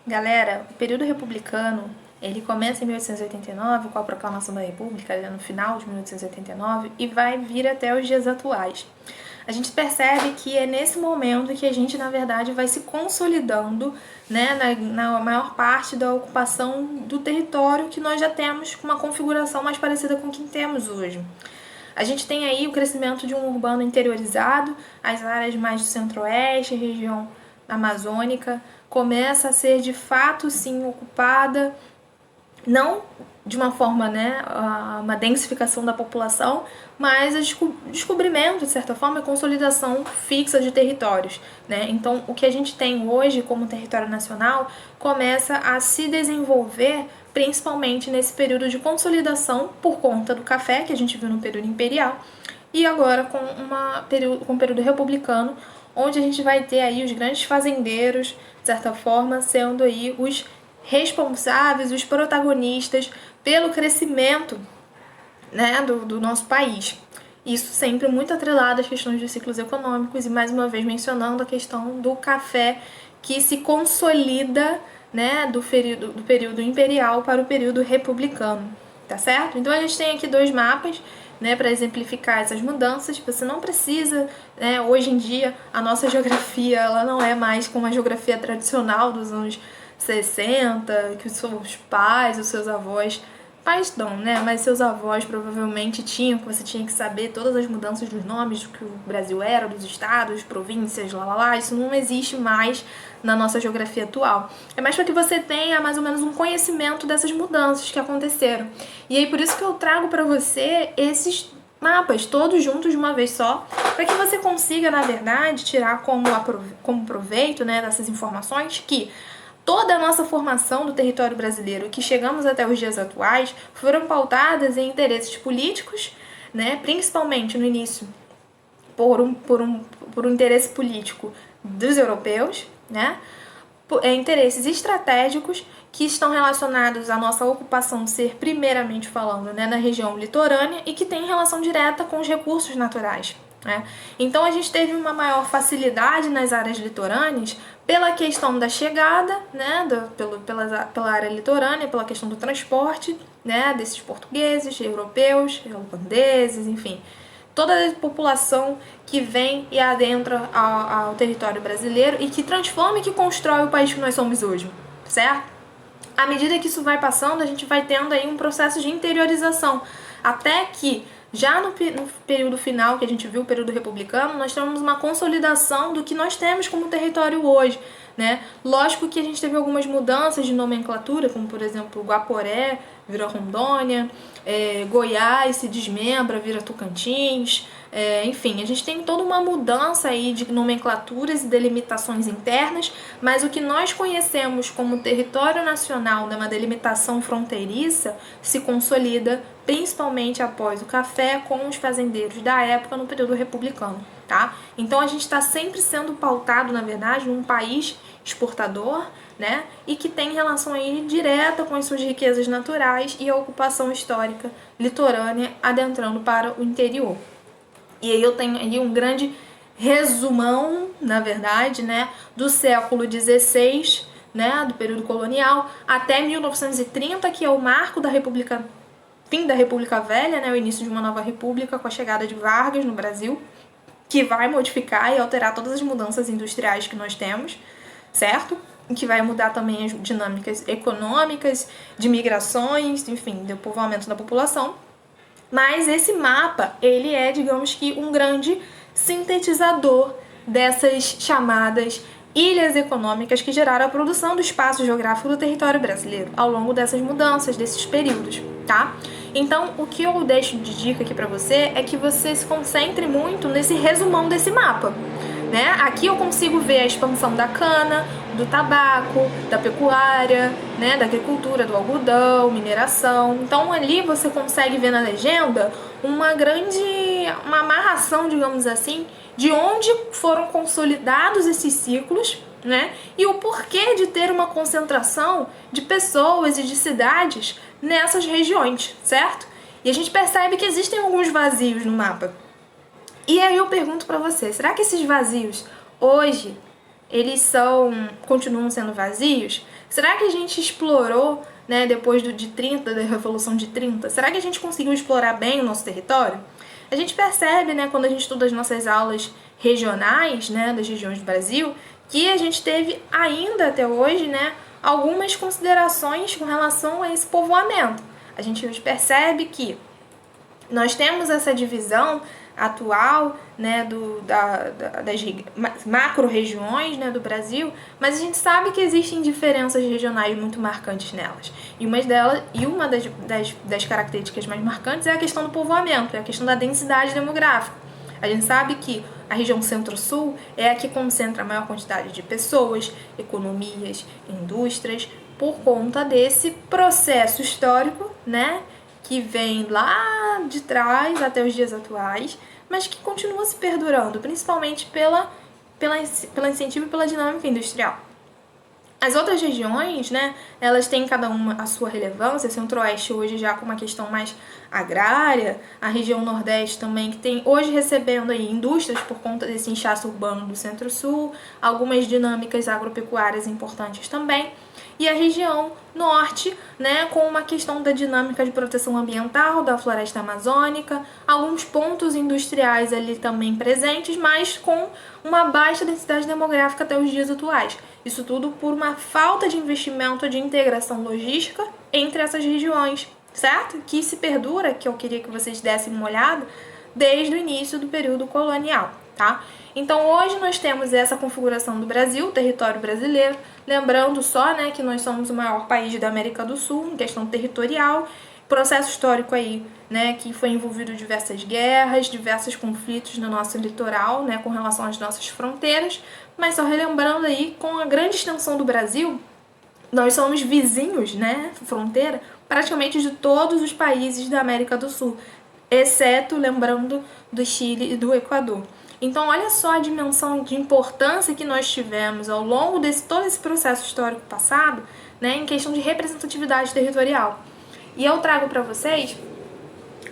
Galera, o período republicano, ele começa em 1889 com a proclamação da República, no final de 1889, e vai vir até os dias atuais. A gente percebe que é nesse momento que a gente, na verdade, vai se consolidando, né, na maior parte da ocupação do território que nós já temos com uma configuração mais parecida com o que temos hoje. A gente tem aí o crescimento de um urbano interiorizado, as áreas mais do centro-oeste, região amazônica, começa a ser de fato sim ocupada, não de uma forma, né, uma densificação da população, mas o descobrimento, de certa forma, a consolidação fixa de territórios, né? Então, o que a gente tem hoje como território nacional começa a se desenvolver principalmente nesse período de consolidação por conta do café, que a gente viu no período imperial, e agora com um período republicano, onde a gente vai ter aí os grandes fazendeiros, de certa forma, sendo aí os responsáveis, os protagonistas pelo crescimento, né, do nosso país. Isso sempre muito atrelado às questões de ciclos econômicos e, mais uma vez, mencionando a questão do café que se consolida, né, do período imperial para o período republicano, tá certo? Então a gente tem aqui dois mapas, né, para exemplificar essas mudanças. Você não precisa, né, hoje em dia a nossa geografia ela não é mais como a geografia tradicional dos anos 60, que os seus pais, os seus avós, pais não, né, mas seus avós provavelmente tinham, que você tinha que saber todas as mudanças dos nomes do que o Brasil era, dos estados, províncias, isso não existe mais na nossa geografia atual. É mais para que você tenha mais ou menos um conhecimento dessas mudanças que aconteceram. E aí por isso que eu trago para você esses mapas todos juntos de uma vez só, para que você consiga, na verdade, tirar como proveito, né, dessas informações que toda a nossa formação do território brasileiro, que chegamos até os dias atuais, foram pautadas em interesses políticos, né, principalmente no início por um interesse político dos europeus, né, interesses estratégicos que estão relacionados à nossa ocupação ser, primeiramente falando, né, na região litorânea e que tem relação direta com os recursos naturais. Então a gente teve uma maior facilidade nas áreas litorâneas pela questão da chegada, né, pela área litorânea, pela questão do transporte, né, desses portugueses, europeus, holandeses, enfim, toda a população que vem e adentra ao território brasileiro e que transforma e que constrói o país que nós somos hoje, certo? À medida que isso vai passando, a gente vai tendo aí um processo de interiorização, até que já no período final, que a gente viu, o período republicano, nós temos uma consolidação do que nós temos como território hoje, né? Lógico que a gente teve algumas mudanças de nomenclatura, como por exemplo Guaporé vira Rondônia, Goiás se desmembra, vira Tocantins, enfim, a gente tem toda uma mudança aí de nomenclaturas e delimitações internas, mas o que nós conhecemos como território nacional, né, uma delimitação fronteiriça, se consolida principalmente após o café com os fazendeiros da época no período republicano, tá? Então a gente está sempre sendo pautado, na verdade, num país exportador, né, e que tem relação aí direta com as suas riquezas naturais e a ocupação histórica litorânea adentrando para o interior. E aí eu tenho aí um grande resumão, na verdade, né, do século XVI, né, do período colonial, até 1930, que é o marco da República, fim da República Velha, né, o início de uma nova república com a chegada de Vargas no Brasil, que vai modificar e alterar todas as mudanças industriais que nós temos, certo? Que vai mudar também as dinâmicas econômicas, de migrações, enfim, do povoamento da população. Mas esse mapa, ele é, digamos que, um grande sintetizador dessas chamadas ilhas econômicas que geraram a produção do espaço geográfico do território brasileiro ao longo dessas mudanças, desses períodos, tá? Então, o que eu deixo de dica aqui pra você é que você se concentre muito nesse resumão desse mapa, né? Aqui eu consigo ver a expansão da cana, do tabaco, da pecuária, né, da agricultura, do algodão, mineração. Então ali você consegue ver na legenda uma amarração, digamos assim, de onde foram consolidados esses ciclos, né, e o porquê de ter uma concentração de pessoas e de cidades nessas regiões, certo? E a gente percebe que existem alguns vazios no mapa. E aí eu pergunto pra você, será que esses vazios hoje eles continuam sendo vazios? Será que a gente explorou, né, depois da Revolução de 30, será que a gente conseguiu explorar bem o nosso território? A gente percebe, né, quando a gente estuda as nossas aulas regionais, né, das regiões do Brasil, que a gente teve ainda até hoje, né, algumas considerações com relação a esse povoamento. A gente percebe que nós temos essa divisão atual, né, das macro-regiões, né, do Brasil, mas a gente sabe que existem diferenças regionais muito marcantes nelas. E uma das características mais marcantes é a questão do povoamento, é a questão da densidade demográfica. A gente sabe que a região Centro-Sul é a que concentra a maior quantidade de pessoas, economias, indústrias, por conta desse processo histórico, né, que vem lá de trás até os dias atuais, mas que continua se perdurando, principalmente pelo incentivo e pela dinâmica industrial. As outras regiões, né, elas têm cada uma a sua relevância. Centro-Oeste hoje já com uma questão mais agrária, a região Nordeste também, que tem hoje recebendo aí indústrias por conta desse inchaço urbano do Centro-Sul, algumas dinâmicas agropecuárias importantes também, e a região Norte, né, com uma questão da dinâmica de proteção ambiental da floresta amazônica, alguns pontos industriais ali também presentes, mas com uma baixa densidade demográfica até os dias atuais. Isso tudo por uma falta de investimento de integração logística entre essas regiões, certo? Que se perdura, que eu queria que vocês dessem uma olhada, desde o início do período colonial, tá? Então hoje nós temos essa configuração do Brasil, território brasileiro, lembrando só, né, que nós somos o maior país da América do Sul em questão territorial, processo histórico aí, né, que foi envolvido diversas guerras, diversos conflitos no nosso litoral, né, com relação às nossas fronteiras, mas só relembrando aí, com a grande extensão do Brasil, nós somos vizinhos, né, fronteira, praticamente de todos os países da América do Sul, exceto, lembrando, do Chile e do Equador. Então, olha só a dimensão de importância que nós tivemos ao longo de todo esse processo histórico passado, né, em questão de representatividade territorial. E eu trago para vocês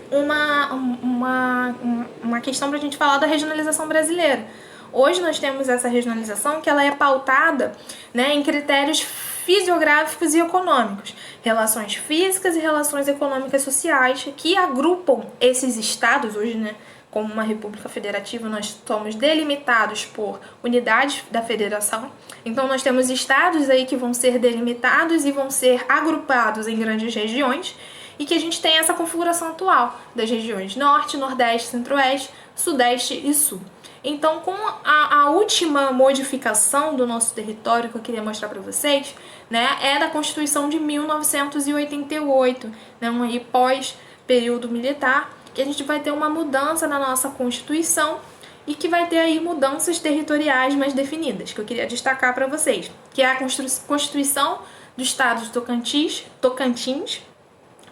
uma questão para a gente falar da regionalização brasileira. Hoje nós temos essa regionalização que ela é pautada, né, em critérios fisiográficos e econômicos, relações físicas e relações econômicas sociais que agrupam esses estados hoje, né, como uma república federativa, nós somos delimitados por unidades da federação. Então nós temos estados aí que vão ser delimitados e vão ser agrupados em grandes regiões, e que a gente tem essa configuração atual das regiões Norte, Nordeste, Centro-Oeste, Sudeste e Sul. Então, com a última modificação do nosso território que eu queria mostrar para vocês, né, é da Constituição de 1988, né, um pós-período militar, que a gente vai ter uma mudança na nossa Constituição e que vai ter aí mudanças territoriais mais definidas, que eu queria destacar para vocês, que é a Constituição do Estado de Tocantins,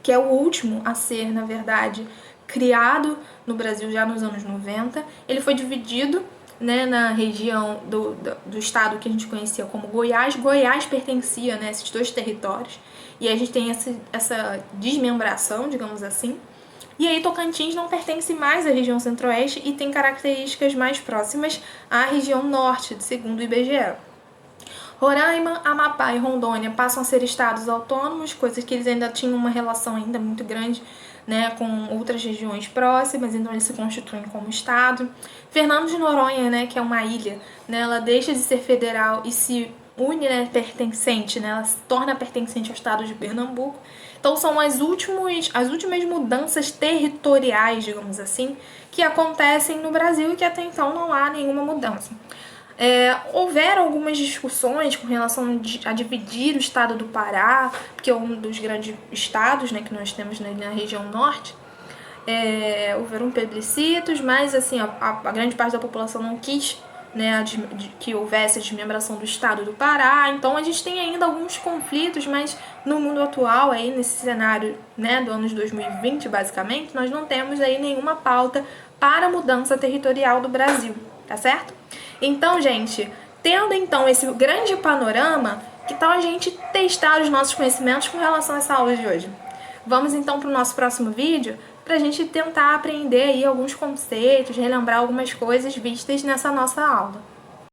que é o último a ser, na verdade, criado no Brasil já nos anos 90. Ele foi dividido, né, na região do estado que a gente conhecia como Goiás. Goiás pertencia, né, a esses dois territórios, e a gente tem essa desmembração, digamos assim. E aí Tocantins não pertence mais à região Centro-Oeste e tem características mais próximas à região Norte, segundo o IBGE. Roraima, Amapá e Rondônia passam a ser estados autônomos, coisas que eles ainda tinham uma relação ainda muito grande, né, com outras regiões próximas, então eles se constituem como estado. Fernando de Noronha, né, que é uma ilha, né, ela deixa de ser federal e se une, né, pertencente, né, ela se torna pertencente ao estado de Pernambuco. Então são as últimas mudanças territoriais, digamos assim, que acontecem no Brasil e que até então não há nenhuma mudança. Houveram algumas discussões com relação a dividir o estado do Pará, que é um dos grandes estados, né, que nós temos na região norte. Houveram plebiscitos, mas assim, a grande parte da população não quis, né, que houvesse a desmembração do estado do Pará. Então a gente tem ainda alguns conflitos, mas no mundo atual, aí, nesse cenário, né, do ano de 2020, basicamente, nós não temos aí nenhuma pauta para a mudança territorial do Brasil, tá certo? Então, gente, tendo então esse grande panorama, que tal a gente testar os nossos conhecimentos com relação a essa aula de hoje? Vamos então para o nosso próximo vídeo, para a gente tentar aprender aí alguns conceitos, relembrar algumas coisas vistas nessa nossa aula.